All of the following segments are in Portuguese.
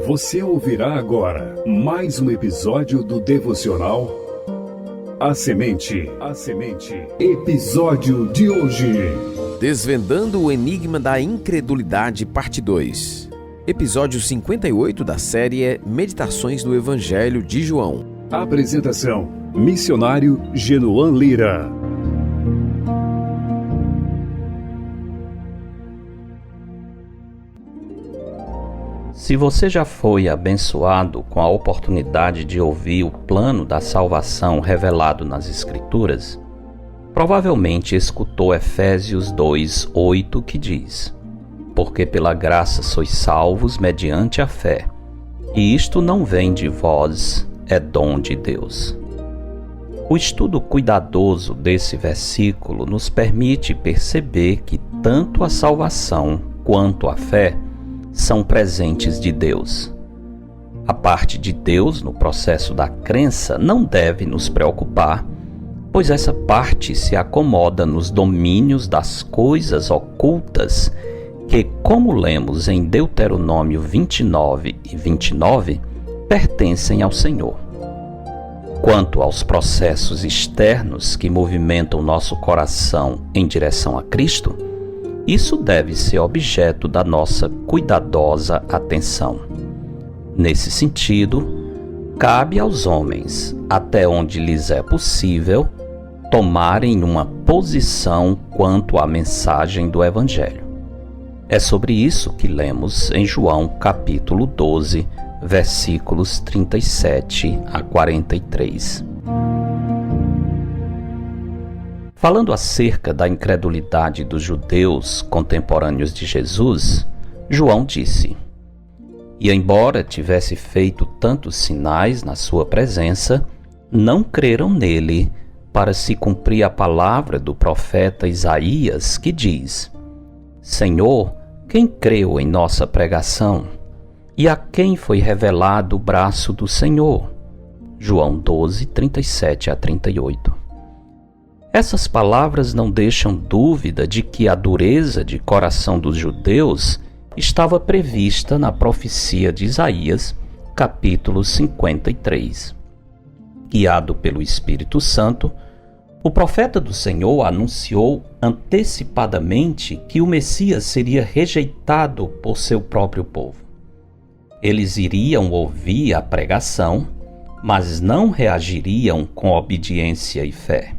Você ouvirá agora mais um episódio do devocional A Semente. Episódio de hoje: Desvendando o enigma da incredulidade, parte 2. Episódio 58 da série Meditações do Evangelho de João. Apresentação: missionário Genoan Lira. Se você já foi abençoado com a oportunidade de ouvir o plano da salvação revelado nas Escrituras, provavelmente escutou Efésios 2:8, que diz: Porque pela graça sois salvos mediante a fé, e isto não vem de vós, é dom de Deus. O estudo cuidadoso desse versículo nos permite perceber que tanto a salvação quanto a fé são presentes de Deus. A parte de Deus no processo da crença não deve nos preocupar, pois essa parte se acomoda nos domínios das coisas ocultas que, como lemos em Deuteronômio 29:29, pertencem ao Senhor. Quanto aos processos externos que movimentam nosso coração em direção a Cristo, isso deve ser objeto da nossa cuidadosa atenção. Nesse sentido, cabe aos homens, até onde lhes é possível, tomarem uma posição quanto à mensagem do Evangelho. É sobre isso que lemos em João capítulo 12, versículos 37 a 43. Falando acerca da incredulidade dos judeus contemporâneos de Jesus, João disse: E embora tivesse feito tantos sinais na sua presença, não creram nele, para se cumprir a palavra do profeta Isaías, que diz: Senhor, quem creu em nossa pregação? E a quem foi revelado o braço do Senhor? João 12, 37 a 38. Essas palavras não deixam dúvida de que a dureza de coração dos judeus estava prevista na profecia de Isaías, capítulo 53. Guiado pelo Espírito Santo, o profeta do Senhor anunciou antecipadamente que o Messias seria rejeitado por seu próprio povo. Eles iriam ouvir a pregação, mas não reagiriam com obediência e fé.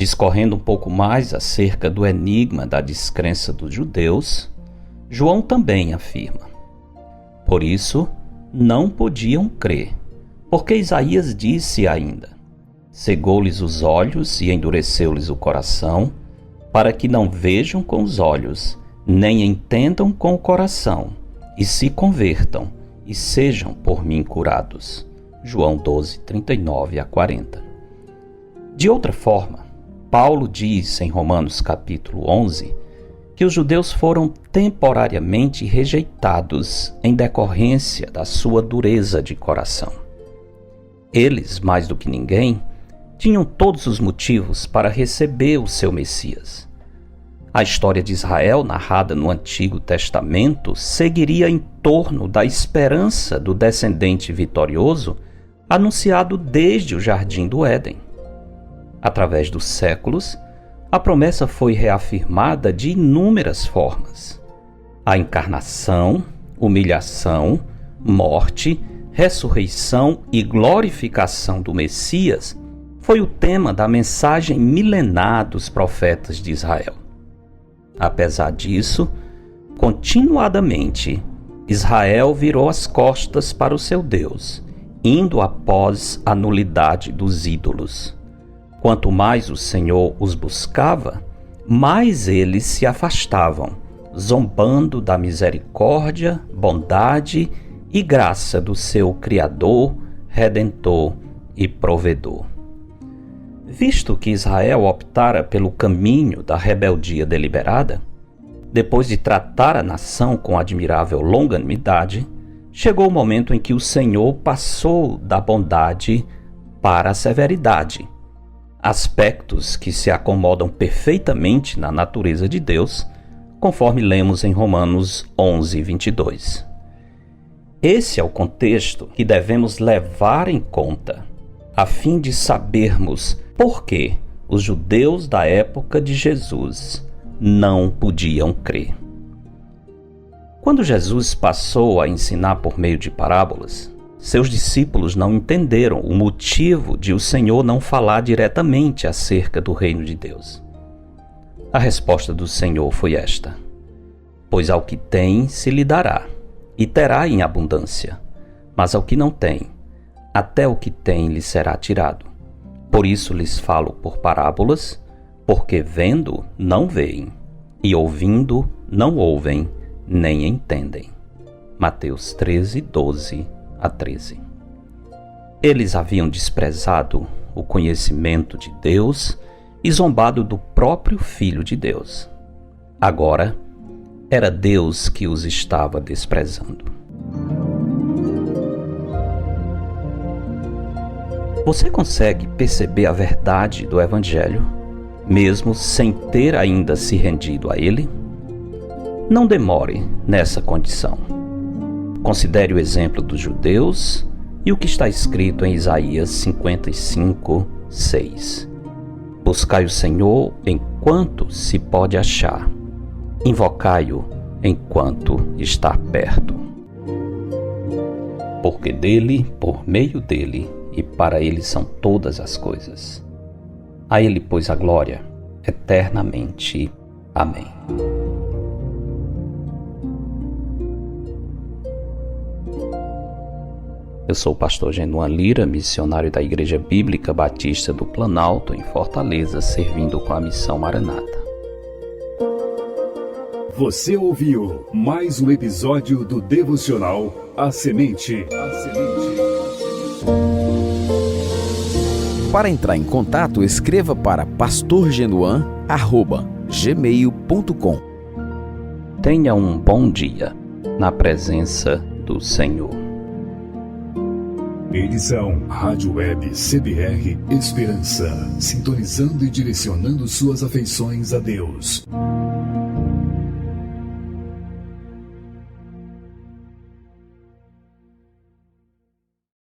Discorrendo um pouco mais acerca do enigma da descrença dos judeus, João também afirma: Por isso, não podiam crer, porque Isaías disse ainda: Cegou-lhes os olhos e endureceu-lhes o coração, para que não vejam com os olhos, nem entendam com o coração, e se convertam, e sejam por mim curados. João 12, 39 a 40. De outra forma, Paulo diz em Romanos capítulo 11 que os judeus foram temporariamente rejeitados em decorrência da sua dureza de coração. Eles, mais do que ninguém, tinham todos os motivos para receber o seu Messias. A história de Israel, narrada no Antigo Testamento, seguiria em torno da esperança do descendente vitorioso anunciado desde o Jardim do Éden. Através dos séculos, a promessa foi reafirmada de inúmeras formas. A encarnação, humilhação, morte, ressurreição e glorificação do Messias foi o tema da mensagem milenar dos profetas de Israel. Apesar disso, continuadamente, Israel virou as costas para o seu Deus, indo após a nulidade dos ídolos. Quanto mais o Senhor os buscava, mais eles se afastavam, zombando da misericórdia, bondade e graça do seu Criador, Redentor e Provedor. Visto que Israel optara pelo caminho da rebeldia deliberada, depois de tratar a nação com admirável longanimidade, chegou o momento em que o Senhor passou da bondade para a severidade, aspectos que se acomodam perfeitamente na natureza de Deus, conforme lemos em Romanos 11, 22. Esse é o contexto que devemos levar em conta, a fim de sabermos por que os judeus da época de Jesus não podiam crer. Quando Jesus passou a ensinar por meio de parábolas, seus discípulos não entenderam o motivo de o Senhor não falar diretamente acerca do reino de Deus. A resposta do Senhor foi esta: pois ao que tem se lhe dará, e terá em abundância, mas ao que não tem, até o que tem lhe será tirado. Por isso lhes falo por parábolas, porque vendo não veem, e ouvindo não ouvem, nem entendem. Mateus 13, 12 a 13. Eles haviam desprezado o conhecimento de Deus e zombado do próprio Filho de Deus. Agora, era Deus que os estava desprezando. Você consegue perceber a verdade do Evangelho, mesmo sem ter ainda se rendido a ele? Não demore nessa condição. Considere o exemplo dos judeus e o que está escrito em Isaías 55, 6. Buscai o Senhor enquanto se pode achar. Invocai-o enquanto está perto. Porque dele, por meio dele e para ele são todas as coisas. A ele, pois, a glória eternamente. Amém. Eu sou o pastor Genuan Lira, missionário da Igreja Bíblica Batista do Planalto, em Fortaleza, servindo com a missão Maranata. Você ouviu mais um episódio do devocional A Semente. Para entrar em contato, escreva para pastorgenuan@gmail.com. Tenha um bom dia na presença do Senhor. Edição Rádio Web CBR Esperança, sintonizando e direcionando suas afeições a Deus.